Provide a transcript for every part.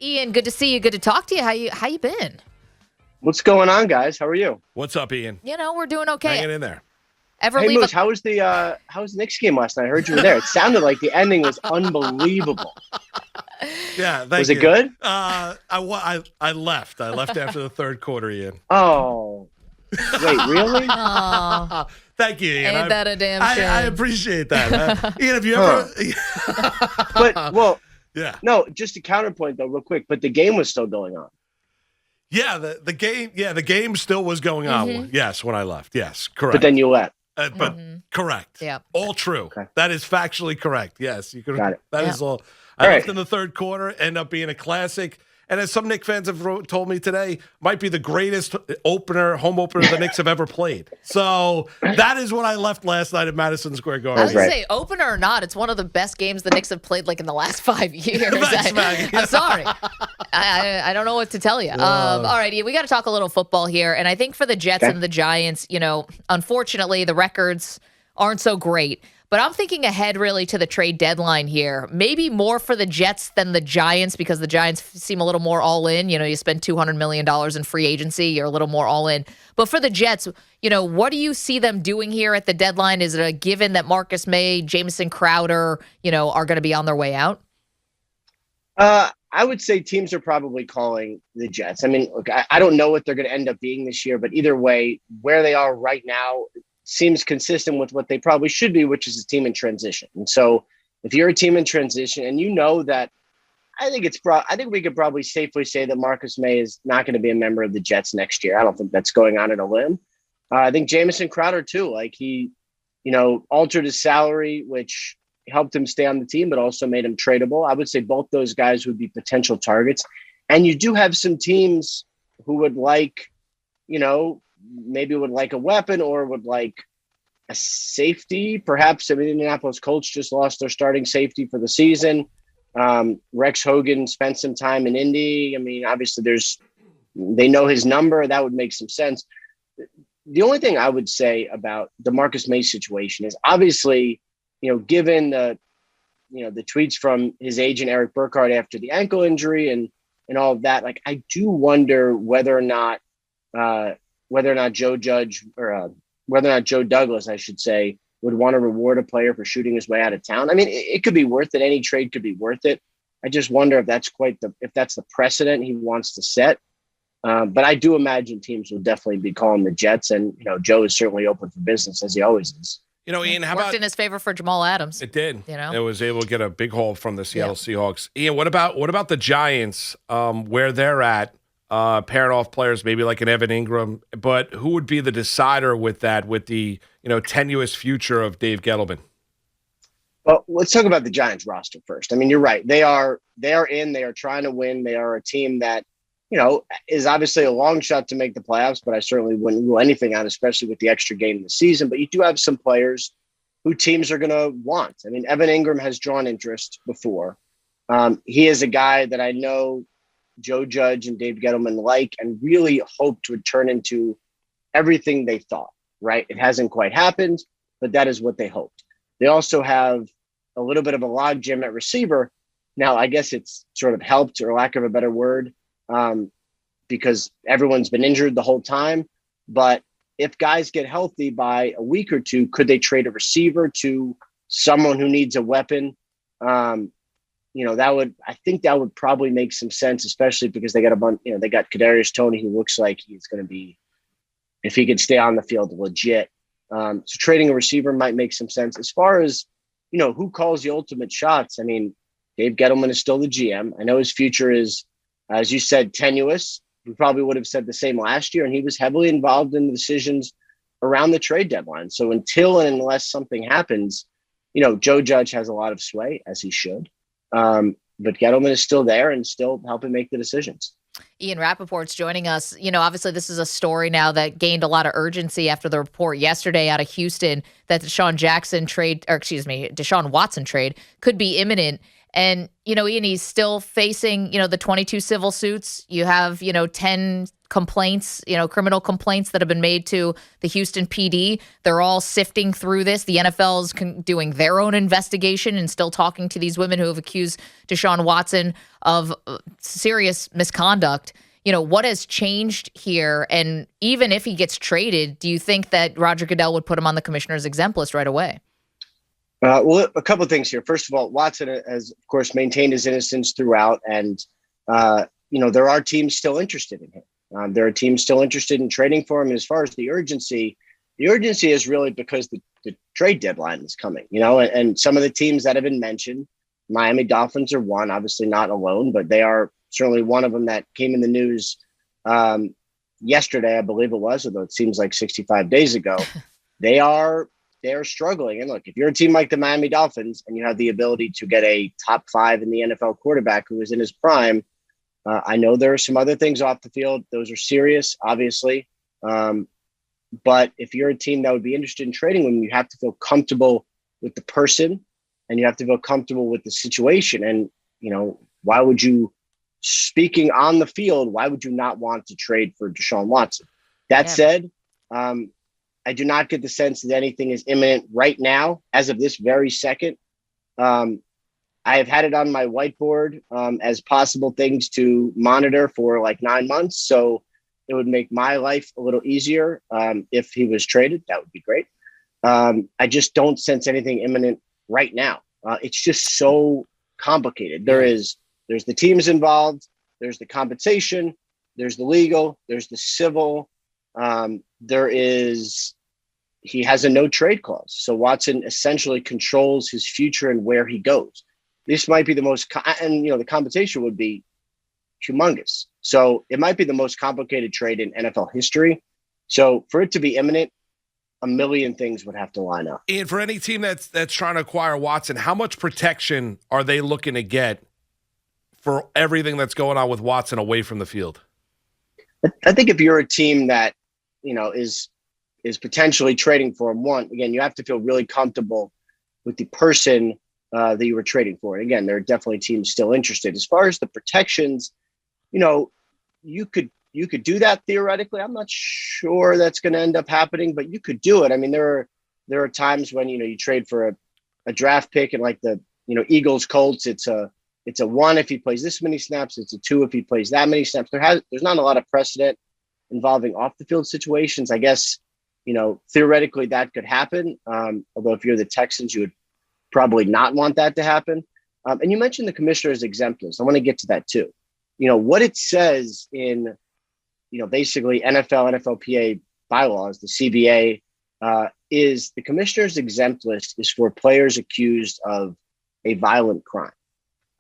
Ian, good to see you. Good to talk to you. How you been? What's going on, guys? How are you? What's up, Ian? We're doing okay. Hanging in there. Hey, Moose, how was the Knicks game last night? I heard you were there. It sounded like the ending was unbelievable. Yeah, was it good? I left. I left after the third quarter, Ian. Oh, wait, really? Oh, Thank you, Ian. ain't that a damn shame? I appreciate that. Ian, have you ever? Yeah. No, just a counterpoint though, real quick. But the game was still going on. Yeah, the game. Yeah, the game still was going on. Yes, when I left. Yes, correct. But then you left. Correct. Yeah. All true. Okay. That is factually correct. Yes, you could. Got it. That is all. I left in the third quarter. End up being a classic. And as some Knicks fans have told me today, might be the greatest home opener the Knicks have ever played. So that is what I left last night at Madison Square Garden. I was going to say, opener or not, it's one of the best games the Knicks have played like in the last 5 years. Thanks, Maggie. I'm sorry. I don't know what to tell you. All right, we got to talk a little football here. And I think for the Jets and the Giants, unfortunately, the records aren't so great. But I'm thinking ahead really to the trade deadline here. Maybe more for the Jets than the Giants because the Giants seem a little more all in. You spend $200 million in free agency. You're a little more all in. But for the Jets, what do you see them doing here at the deadline? Is it a given that Marcus May, Jamison Crowder, are going to be on their way out? I would say teams are probably calling the Jets. I mean, look, I don't know what they're going to end up being this year, but either way, where they are right now seems consistent with what they probably should be, which is a team in transition. And so if you're a team in transition and that, I think we could probably safely say that Marcus May is not going to be a member of the Jets next year. I don't think that's going on at a limb. I think Jamison Crowder too, like he, altered his salary, which helped him stay on the team, but also made him tradable. I would say both those guys would be potential targets. And you do have some teams who would like, maybe would like a weapon or would like a safety. Perhaps, Indianapolis Colts just lost their starting safety for the season. Rex Hogan spent some time in Indy. Obviously they know his number. That would make some sense. The only thing I would say about the Marcus May situation is obviously, given the tweets from his agent, Eric Burkhardt, after the ankle injury and all of that, like, I do wonder whether or not Joe Douglas, I should say, would want to reward a player for shooting his way out of town. It could be worth it. Any trade could be worth it. I just wonder if that's the precedent he wants to set. But I do imagine teams will definitely be calling the Jets, and Joe is certainly open for business as he always is. Ian, how worked in his favor for Jamal Adams? It did. It was able to get a big haul from the Seattle Seahawks. Ian, what about the Giants? Where they're at? Pairing off players, maybe like an Evan Ingram, but who would be the decider with that, with the tenuous future of Dave Gettleman? Well, let's talk about the Giants roster first. You're right. They are in. They are trying to win. They are a team that is obviously a long shot to make the playoffs, but I certainly wouldn't rule anything out, especially with the extra game in the season. But you do have some players who teams are going to want. Evan Ingram has drawn interest before. He is a guy that I know Joe Judge and Dave Gettleman like and really hoped would turn into everything they thought, right? It hasn't quite happened, but that is what they hoped. They also have a little bit of a logjam at receiver. Now, I guess it's sort of helped, or lack of a better word, because everyone's been injured the whole time. But if guys get healthy by a week or two, could they trade a receiver to someone who needs a weapon? I think that would probably make some sense, especially because they got a bunch, they got Kadarius Toney, who looks like he's going to be, if he could stay on the field, legit. So trading a receiver might make some sense. As far as, who calls the ultimate shots? Dave Gettleman is still the GM. I know his future is, as you said, tenuous. We probably would have said the same last year, and he was heavily involved in the decisions around the trade deadline. So until and unless something happens, Joe Judge has a lot of sway, as he should. But Gettleman is still there and still helping make the decisions. Ian Rapoport's joining us. Obviously this is a story now that gained a lot of urgency after the report yesterday out of Houston that Deshaun Watson trade could be imminent. And, Ian, he's still facing, the 22 civil suits. You have, 10 complaints, criminal complaints that have been made to the Houston PD. They're all sifting through this. The NFL is doing their own investigation and still talking to these women who have accused Deshaun Watson of serious misconduct. What has changed here? And even if he gets traded, do you think that Roger Goodell would put him on the commissioner's exempt list right away? Well, a couple of things here. First of all, Watson has, of course, maintained his innocence throughout. And, there are teams still interested in him. There are teams still interested in trading for him. And as far as the urgency is really because the trade deadline is coming, and some of the teams that have been mentioned, Miami Dolphins are one, obviously not alone, but they are certainly one of them that came in the news yesterday, I believe it was, although it seems like 65 days ago. They are struggling. And look, if you're a team like the Miami Dolphins and you have the ability to get a top 5 in the NFL quarterback who is in his prime, I know there are some other things off the field. Those are serious, obviously. But if you're a team that would be interested in trading them, you have to feel comfortable with the person and you have to feel comfortable with the situation. And, why would you, speaking on the field, why would you not want to trade for Deshaun Watson? That said, I do not get the sense that anything is imminent right now, as of this very second. I have had it on my whiteboard as possible things to monitor for like 9 months. So it would make my life a little easier if he was traded. That would be great. I just don't sense anything imminent right now. It's just so complicated. There's the teams involved. There's the compensation. There's the legal. There's the civil. He has a no trade clause. So Watson essentially controls his future and where he goes. This might be the most, the compensation would be humongous. So it might be the most complicated trade in NFL history. So for it to be imminent, a million things would have to line up. And for any team that's trying to acquire Watson, how much protection are they looking to get for everything that's going on with Watson away from the field? I think if you're a team that, is potentially trading for him, again, you have to feel really comfortable with the person that you were trading for. And again, there are definitely teams still interested. As far as the protections, you could do that theoretically. I'm not sure that's going to end up happening, but you could do it. I mean, there are times when, you trade for a draft pick and like the, Eagles, Colts, it's a 1 if he plays this many snaps. It's a 2 if he plays that many snaps. There's not a lot of precedent involving off the field situations. I guess, theoretically that could happen. Although if you're the Texans, you would probably not want that to happen. And you mentioned the commissioner's exempt list. I want to get to that too. What it says in, basically NFL, NFLPA bylaws, the CBA, is the commissioner's exempt list is for players accused of a violent crime.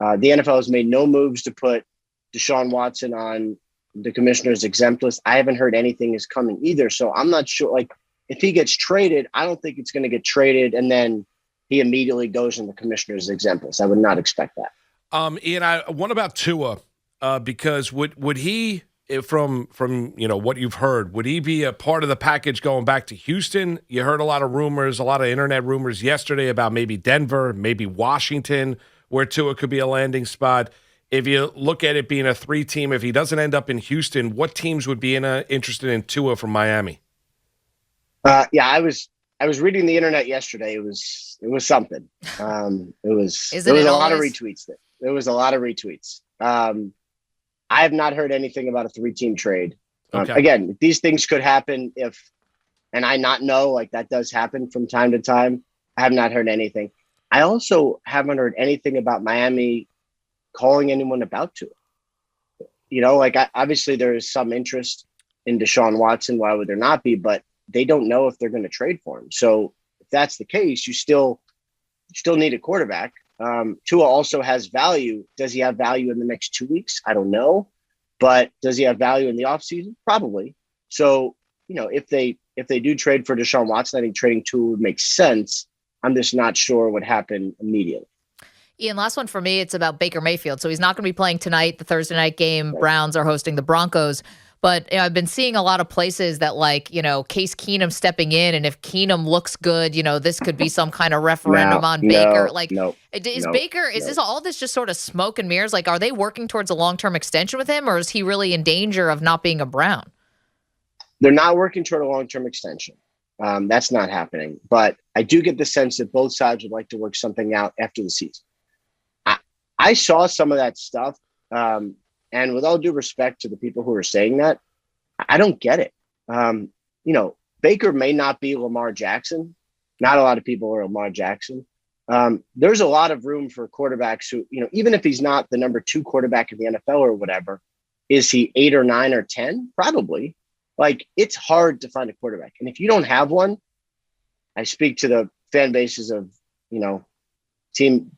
The NFL has made no moves to put Deshaun Watson on the commissioner's exempt list. I haven't heard anything is coming either. So I'm not sure, like, if he gets traded, I don't think it's going to get traded and then he immediately goes in the commissioner's exempt list. I would not expect that. Ian, what about Tua? Because would he, from what you've heard, would he be a part of the package going back to Houston? You heard a lot of rumors, a lot of internet rumors yesterday about maybe Denver, maybe Washington, where Tua could be a landing spot. If you look at it being a 3-team, if he doesn't end up in Houston, what teams would be interested in Tua from Miami? I was reading the internet yesterday. It was something. There was a lot of retweets. There was a lot of retweets. I have not heard anything about a 3-team trade. Okay. Again, these things could happen and I not know, like that does happen from time to time. I have not heard anything. I also haven't heard anything about Miami calling anyone about Tua. Obviously there is some interest in Deshaun Watson. Why would there not be? But they don't know if they're going to trade for him. So if that's the case, you still need a quarterback. Tua also has value. Does he have value in the next 2 weeks? I don't know. But does he have value in the offseason? Probably. So, if they do trade for Deshaun Watson, I think trading Tua would make sense. I'm just not sure what happened immediately. Ian, last one for me, it's about Baker Mayfield. So he's not going to be playing tonight, the Thursday night game. Browns are hosting the Broncos. But I've been seeing a lot of places that Case Keenum stepping in, and if Keenum looks good, this could be some kind of referendum on Baker. Is this all this just sort of smoke and mirrors? Are they working towards a long-term extension with him, or is he really in danger of not being a Brown? They're not working toward a long-term extension. That's not happening. But I do get the sense that both sides would like to work something out after the season. I saw some of that stuff. And with all due respect to the people who are saying that, I don't get it. Baker may not be Lamar Jackson. Not a lot of people are Lamar Jackson. There's a lot of room for quarterbacks who, even if he's not the number 2 quarterback in the NFL or whatever, is he 8 or 9 or 10? Probably. It's hard to find a quarterback. And if you don't have one, I speak to the fan bases of, 2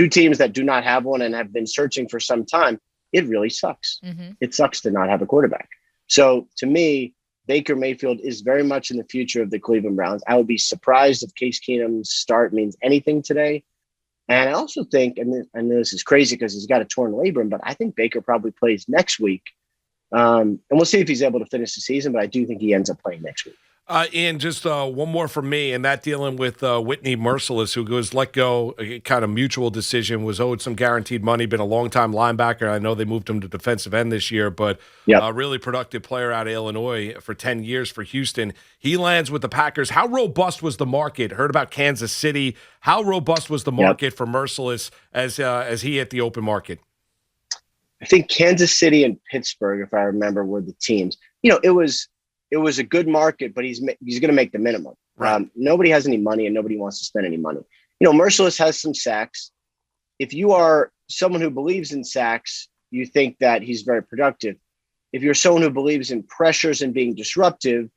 teams that do not have one and have been searching for some time. It really sucks. Mm-hmm. It sucks to not have a quarterback. So to me, Baker Mayfield is very much in the future of the Cleveland Browns. I would be surprised if Case Keenum's start means anything today. And I also think, and I know this is crazy because he's got a torn labrum, but I think Baker probably plays next week. And we'll see if he's able to finish the season, but I do think he ends up playing next week. Ian, just one more from me, and that dealing with Whitney Merciless, who was let go, a kind of mutual decision, was owed some guaranteed money, been a long-time linebacker. I know they moved him to defensive end this year, but a really productive player out of Illinois for 10 years for Houston. He lands with the Packers. How robust was the market? Heard about Kansas City. How robust was the market for Merciless as he hit the open market? I think Kansas City and Pittsburgh, if I remember, were the teams. It was a good market, but he's going to make the minimum. Right. Nobody has any money and nobody wants to spend any money. Merciless has some sacks. If you are someone who believes in sacks, you think that he's very productive. If you're someone who believes in pressures and being disruptive,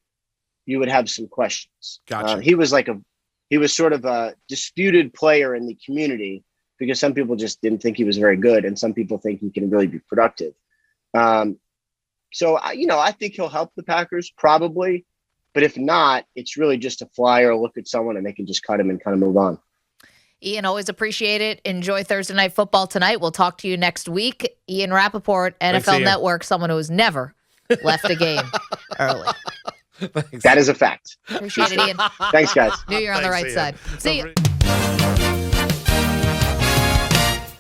you would have some questions. Gotcha. He was sort of a disputed player in the community because some people just didn't think he was very good and some people think he can really be productive. So, I think he'll help the Packers probably, but if not, it's really just a flyer, look at someone and they can just cut him and kind of move on. Ian, always appreciate it. Enjoy Thursday Night Football tonight. We'll talk to you next week. Ian Rapoport, NFL Network, someone who has never left a game early. Thanks. That is a fact. Appreciate it, Ian. Thanks, guys. Knew you're on the right Ian. side. See you.